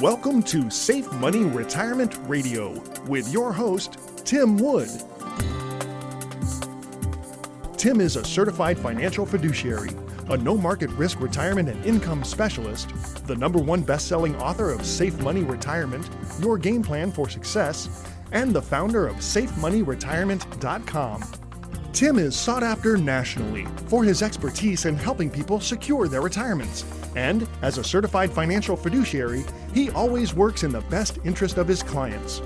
Welcome to Safe Money Retirement Radio with your host, Tim Wood. Tim is a certified financial fiduciary, a no-market risk retirement and income specialist, the #1 best-selling author of Safe Money Retirement, Your Game Plan for Success, and the founder of SafeMoneyRetirement.com. Tim is sought after nationally for his expertise in helping people secure their retirements. And as a certified financial fiduciary, he always works in the best interest of his clients.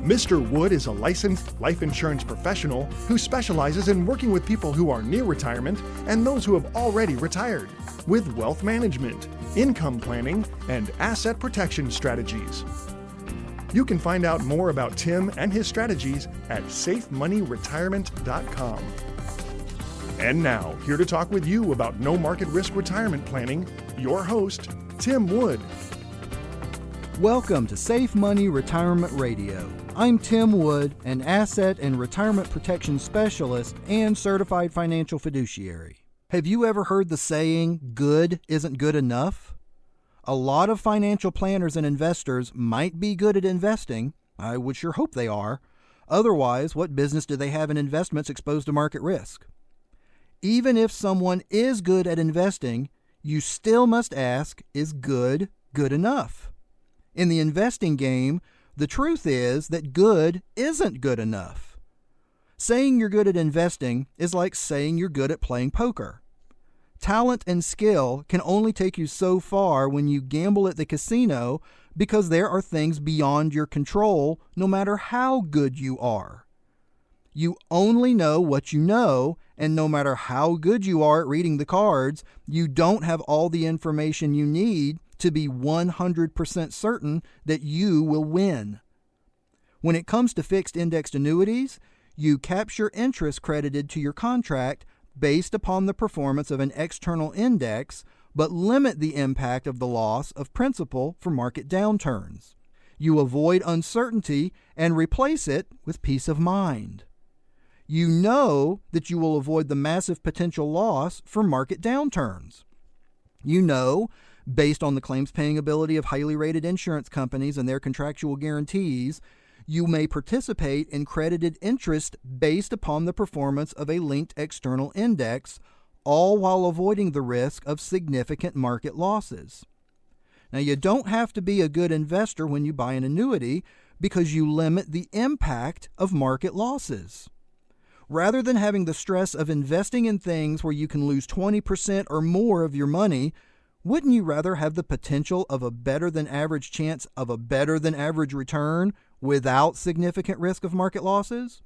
Mr. Wood is a licensed life insurance professional who specializes in working with people who are near retirement and those who have already retired with wealth management, income planning, and asset protection strategies. You can find out more about Tim and his strategies at SafeMoneyRetirement.com. And now, here to talk with you about no market risk retirement planning, your host, Tim Wood. Welcome to Safe Money Retirement Radio. I'm Tim Wood, an asset and retirement protection specialist and certified financial fiduciary. Have you ever heard the saying, good isn't good enough? A lot of financial planners and investors might be good at investing. I would sure hope they are. Otherwise, what business do they have in investments exposed to market risk? Even if someone is good at investing, you still must ask, is good good enough? In the investing game, the truth is that good isn't good enough. Saying you're good at investing is like saying you're good at playing poker. Talent and skill can only take you so far when you gamble at the casino because there are things beyond your control, no matter how good you are. You only know what you know, and no matter how good you are at reading the cards, you don't have all the information you need to be 100% certain that you will win. When it comes to fixed indexed annuities, you capture interest credited to your contract based upon the performance of an external index, but limit the impact of the loss of principal for market downturns. You avoid uncertainty and replace it with peace of mind. You know that you will avoid the massive potential loss for market downturns. You know, based on the claims paying ability of highly rated insurance companies and their contractual guarantees, you may participate in credited interest based upon the performance of a linked external index, all while avoiding the risk of significant market losses. Now, you don't have to be a good investor when you buy an annuity because you limit the impact of market losses. Rather than having the stress of investing in things where you can lose 20% or more of your money, wouldn't you rather have the potential of a better than average chance of a better than average return without significant risk of market losses?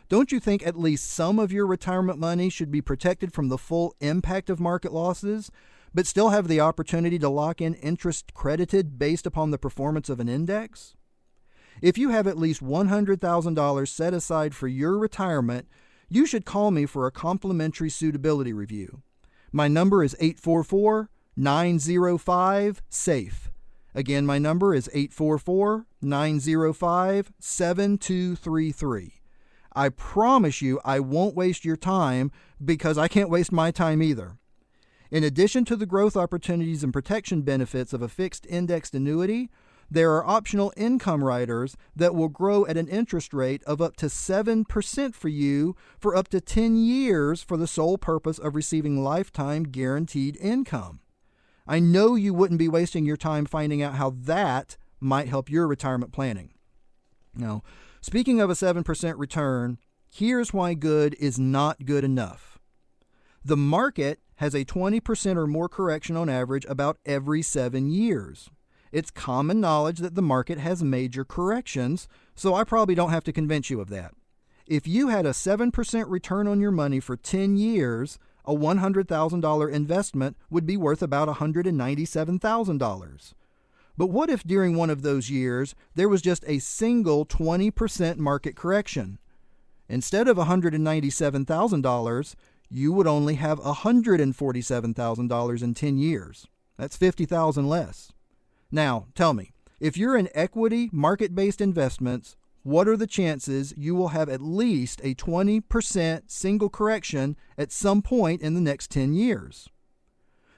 Don't you think at least some of your retirement money should be protected from the full impact of market losses, but still have the opportunity to lock in interest credited based upon the performance of an index? If you have at least $100,000 set aside for your retirement, you should call me for a complimentary suitability review. My number is 844-905-SAFE. Again, my number is 844-905-7233. I promise you I won't waste your time because I can't waste my time either. In addition to the growth opportunities and protection benefits of a fixed indexed annuity, there are optional income riders that will grow at an interest rate of up to 7% for you for up to 10 years for the sole purpose of receiving lifetime guaranteed income. I know you wouldn't be wasting your time finding out how that might help your retirement planning. Now, speaking of a 7% return, here's why good is not good enough. The market has a 20% or more correction on average about every 7 years. It's common knowledge that the market has major corrections, so I probably don't have to convince you of that. If you had a 7% return on your money for 10 years, a $100,000 investment would be worth about $197,000. But what if during one of those years there was just a single 20% market correction? Instead of $197,000, you would only have $147,000 in 10 years. That's $50,000 less. Now, tell me, if you're in equity market-based investments, what are the chances you will have at least a 20% single correction at some point in the next 10 years?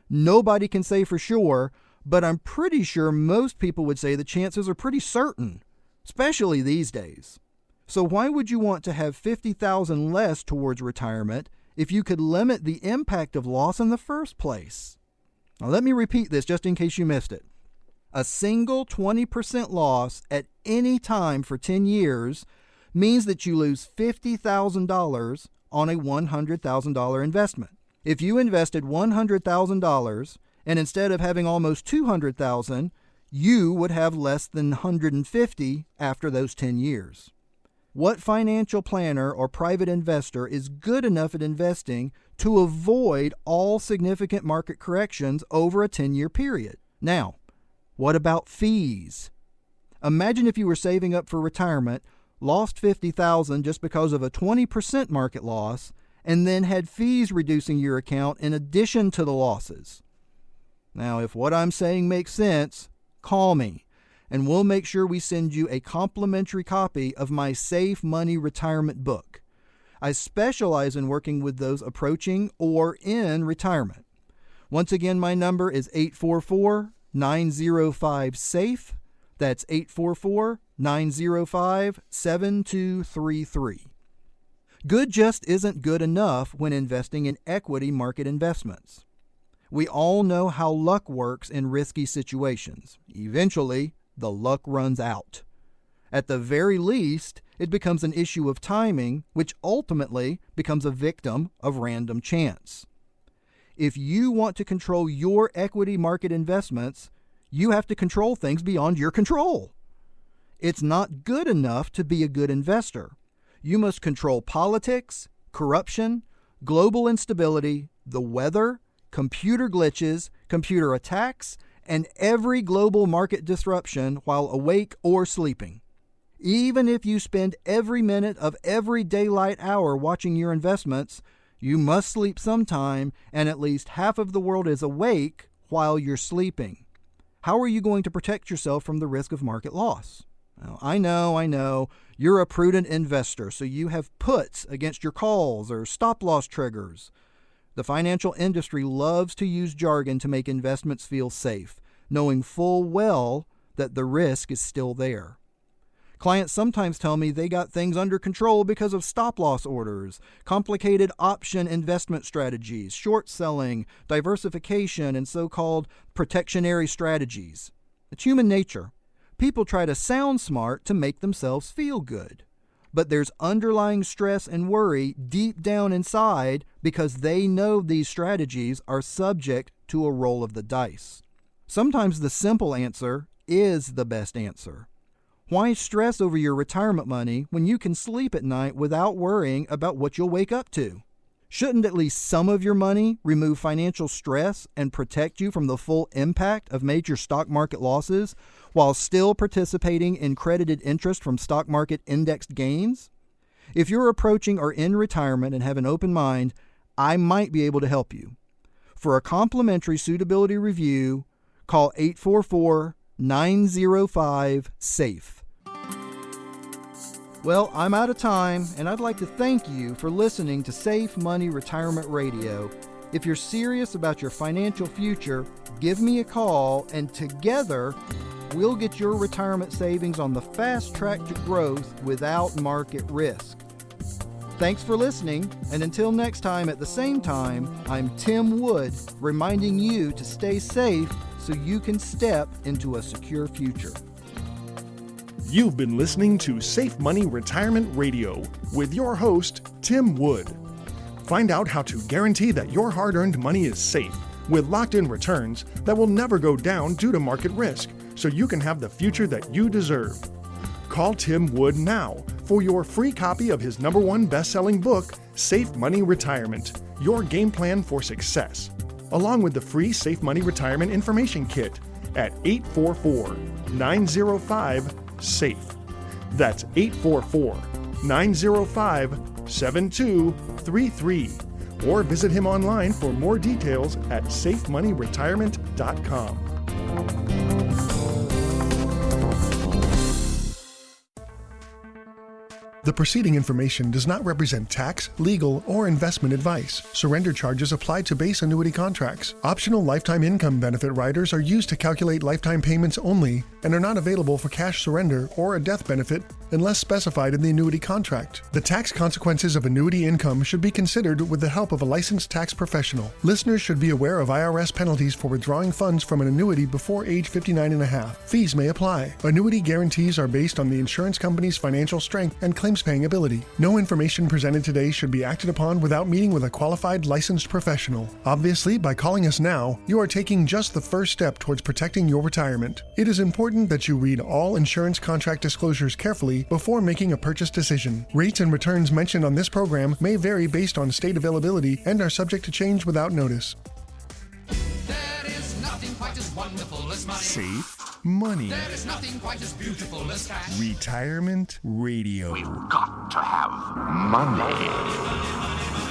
Nobody can say for sure, but I'm pretty sure most people would say the chances are pretty certain, especially these days. So why would you want to have $50,000 less towards retirement if you could limit the impact of loss in the first place? Now let me repeat this just in case you missed it. A single 20% loss at any time for 10 years means that you lose $50,000 on a $100,000 investment. If you invested $100,000 and instead of having almost $200,000, you would have less than $150,000 after those 10 years. What financial planner or private investor is good enough at investing to avoid all significant market corrections over a 10-year period? Now, what about fees? Imagine if you were saving up for retirement, lost $50,000 just because of a 20% market loss, and then had fees reducing your account in addition to the losses. Now, if what I'm saying makes sense, call me, and we'll make sure we send you a complimentary copy of my Safe Money Retirement book. I specialize in working with those approaching or in retirement. Once again, my number is 844-905-SAFE. That's 844-905-7233. Good just isn't good enough when investing in equity market investments. We all know how luck works in risky situations. Eventually, the luck runs out. At the very least, it becomes an issue of timing, which ultimately becomes a victim of random chance. If you want to control your equity market investments, you have to control things beyond your control. It's not good enough to be a good investor. You must control politics, corruption, global instability, the weather, computer glitches, computer attacks, and every global market disruption while awake or sleeping. Even if you spend every minute of every daylight hour watching your investments, you must sleep sometime, and at least half of the world is awake while you're sleeping. How are you going to protect yourself from the risk of market loss? Now, I know, you're a prudent investor, so you have puts against your calls or stop-loss triggers. The financial industry loves to use jargon to make investments feel safe, knowing full well that the risk is still there. Clients sometimes tell me they got things under control because of stop-loss orders, complicated option investment strategies, short selling, diversification, and so-called protectionary strategies. It's human nature. People try to sound smart to make themselves feel good. But there's underlying stress and worry deep down inside because they know these strategies are subject to a roll of the dice. Sometimes the simple answer is the best answer. Why stress over your retirement money when you can sleep at night without worrying about what you'll wake up to? Shouldn't at least some of your money remove financial stress and protect you from the full impact of major stock market losses while still participating in credited interest from stock market indexed gains? If you're approaching or in retirement and have an open mind, I might be able to help you. For a complimentary suitability review, call 844-905-SAFE. Well, I'm out of time, and I'd like to thank you for listening to Safe Money Retirement Radio. If you're serious about your financial future, give me a call, and together, we'll get your retirement savings on the fast track to growth without market risk. Thanks for listening, and until next time at the same time, I'm Tim Wood, reminding you to stay safe so you can step into a secure future. You've been listening to Safe Money Retirement Radio with your host, Tim Wood. Find out how to guarantee that your hard-earned money is safe with locked-in returns that will never go down due to market risk, so you can have the future that you deserve. Call Tim Wood now for your free copy of his #1 best-selling book, Safe Money Retirement, Your Game Plan for Success, along with the free Safe Money Retirement Information Kit at 844-905-SAFE. That's 844-905-7233. Or visit him online for more details at safemoneyretirement.com. The preceding information does not represent tax, legal, or investment advice. Surrender charges apply to base annuity contracts. Optional lifetime income benefit riders are used to calculate lifetime payments only and are not available for cash surrender or a death benefit unless specified in the annuity contract. The tax consequences of annuity income should be considered with the help of a licensed tax professional. Listeners should be aware of IRS penalties for withdrawing funds from an annuity before age 59 and a half. Fees may apply. Annuity guarantees are based on the insurance company's financial strength and claims-paying ability. No information presented today should be acted upon without meeting with a qualified licensed professional. Obviously, by calling us now, you are taking just the first step towards protecting your retirement. It is important that you read all insurance contract disclosures carefully before making a purchase decision. Rates and returns mentioned on this program may vary based on state availability and are subject to change without notice. There is nothing quite as wonderful as money. Safe money. There is nothing quite as beautiful as cash. Retirement Radio. We've got to have money.